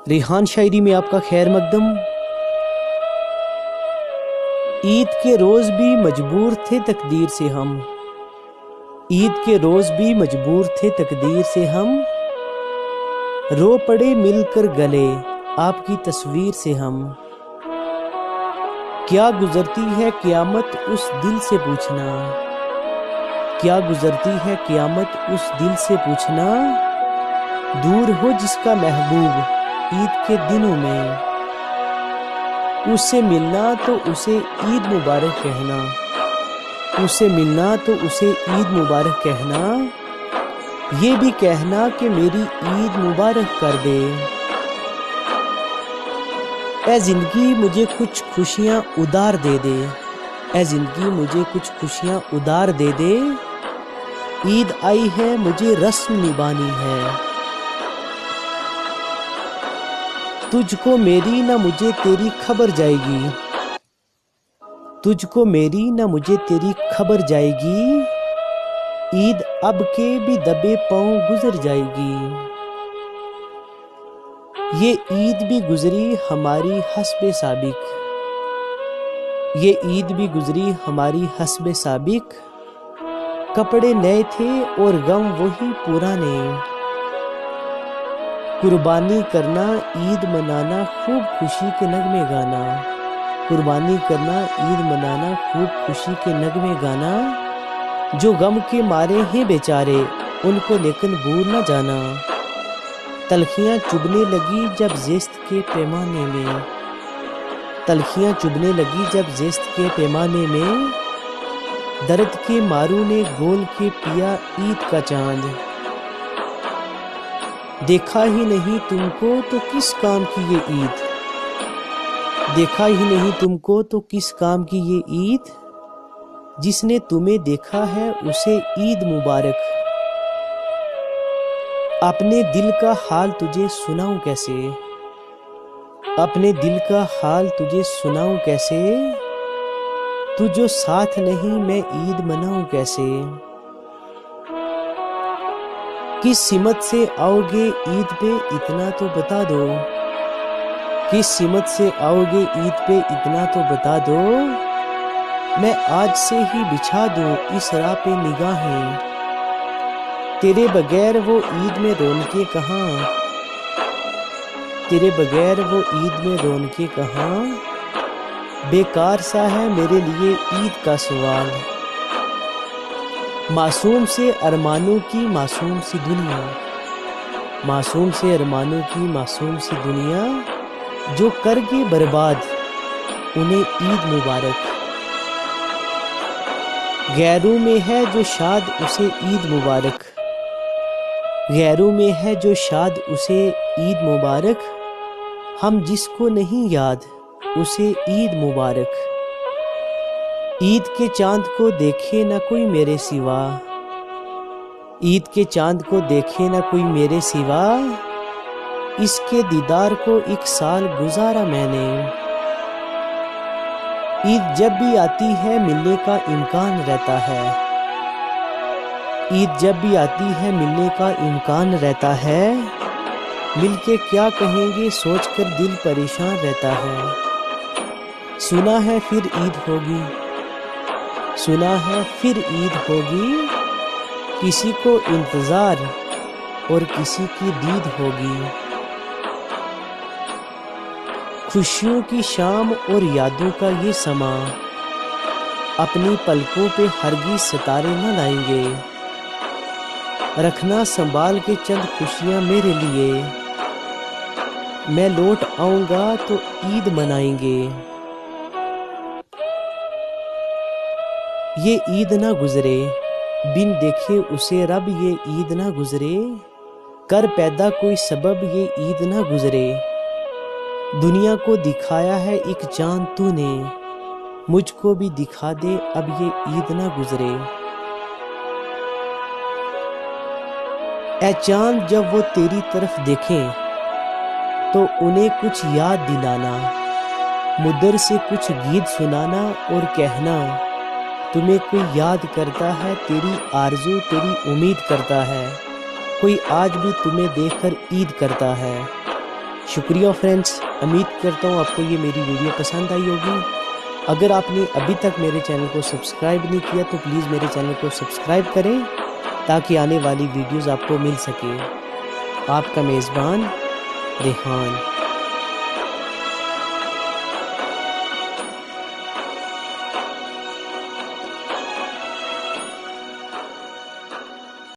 ریحان شاعری میں آپ کا خیر مقدم۔ عید کے روز بھی مجبور تھے تقدیر سے ہم، عید کے روز بھی مجبور تھے تقدیر سے ہم، رو پڑے مل کر گلے آپ کی تصویر سے ہم۔ کیا گزرتی ہے قیامت اس دل سے پوچھنا، کیا گزرتی ہے قیامت اس دل سے پوچھنا، دور ہو جس کا محبوب عید کے دنوں میں، اس سے ملنا تو اسے عید مبارک کہنا، اس سے ملنا تو اسے عید مبارک کہنا، یہ بھی کہنا کہ میری عید مبارک کر دے۔ اے زندگی مجھے کچھ خوشیاں ادار دے دے، اے زندگی مجھے کچھ خوشیاں ادار دے دے، عید آئی ہے مجھے رسم نبھانی ہے، تجھ کو میری نہ مجھے تیری خبر جائے گی، تجھ کو میری نہ مجھے تیری خبر جائے گی، عید اب کے بھی دبے پاؤں گزر جائے گی، یہ عید بھی گزری ہماری حسب سابق، یہ عید بھی گزری ہماری حسب سابق، کپڑے نئے تھے اور غم وہی پرانے، قربانی کرنا عید منانا خوب خوشی کے نغمے گانا، قربانی کرنا عید منانا خوب خوشی کے نغمے گانا، جو غم کے مارے ہیں بیچارے ان کو لیکن بھول نہ جانا، تلخیاں چبھنے لگی جب زیست کے پیمانے میں، تلخیاں چبھنے لگی جب زیست کے پیمانے میں، درد کے ماروں نے گول کے پیا عید کا چاند، دیکھا ہی نہیں تم کو تو کس کام کی یہ عید، دیکھا ہی نہیں تم کو تو کس کام کی یہ عید، جس نے تمہیں دیکھا ہے اسے عید مبارک، اپنے دل کا حال تجھے سناؤں کیسے، اپنے دل کا حال تجھے سناؤں کیسے، تو جو ساتھ نہیں میں عید مناؤں کیسے، کس سمت سے آؤ گے عید پہ اتنا تو بتا دو، کس سمت سے آؤ گے عید پہ اتنا تو بتا دو، میں آج سے ہی بچھا دوں اس راہ پہ نگاہیں، تیرے بغیر وہ عید میں رونقیں کہاں، تیرے بغیر وہ عید میں رونقیں کہاں، بیکار سا ہے میرے لیے عید کا سوال، معصوم سے ارمانوں کی معصوم سی دنیا، معصوم سے ارمانوں کی معصوم سی دنیا، جو کر کے برباد انہیں عید مبارک، غیروں میں ہے جو شاد اسے عید مبارک، غیروں میں ہے جو شاد اسے عید مبارک، ہم جس کو نہیں یاد اسے عید مبارک، عید کے چاند کو دیکھے نہ کوئی میرے سوا، عید کے چاند کو دیکھے نہ کوئی میرے سوا، اس کے دیدار کو ایک سال گزارا میں نے، عید جب بھی آتی ہے ملنے کا امکان رہتا ہے، عید جب بھی آتی ہے ملنے کا امکان رہتا ہے، مل کے کیا کہیں گے سوچ کر دل پریشان رہتا ہے، سنا ہے پھر عید ہوگی، سنا ہے پھر عید ہوگی، کسی کو انتظار اور کسی کی دید ہوگی، خوشیوں کی شام اور یادوں کا یہ سما، اپنی پلکوں پہ ہرگز ستارے نہ لائیں گے، رکھنا سنبھال کے چند خوشیاں میرے لیے، میں لوٹ آؤں گا تو عید منائیں گے، یہ عید نہ گزرے بن دیکھے اسے رب، یہ عید نہ گزرے کر پیدا کوئی سبب، یہ عید نہ گزرے، دنیا کو دکھایا ہے ایک چاند تو نے، مجھ کو بھی دکھا دے اب یہ عید نہ گزرے، اے چاند جب وہ تیری طرف دیکھیں تو انہیں کچھ یاد دلانا، مدر سے کچھ گیت سنانا اور کہنا تمہیں کوئی یاد کرتا ہے، تیری آرزو تیری امید کرتا ہے، کوئی آج بھی تمہیں دیکھ کر عید کرتا ہے، شکریہ فرینڈس، امید کرتا ہوں آپ کو یہ میری ویڈیو پسند آئی ہوگی۔ اگر آپ نے ابھی تک میرے چینل کو سبسکرائب نہیں کیا تو پلیز میرے چینل کو سبسکرائب کریں تاکہ آنے والی ویڈیوز آپ کو مل سکے۔ آپ کا میزبان ریحان۔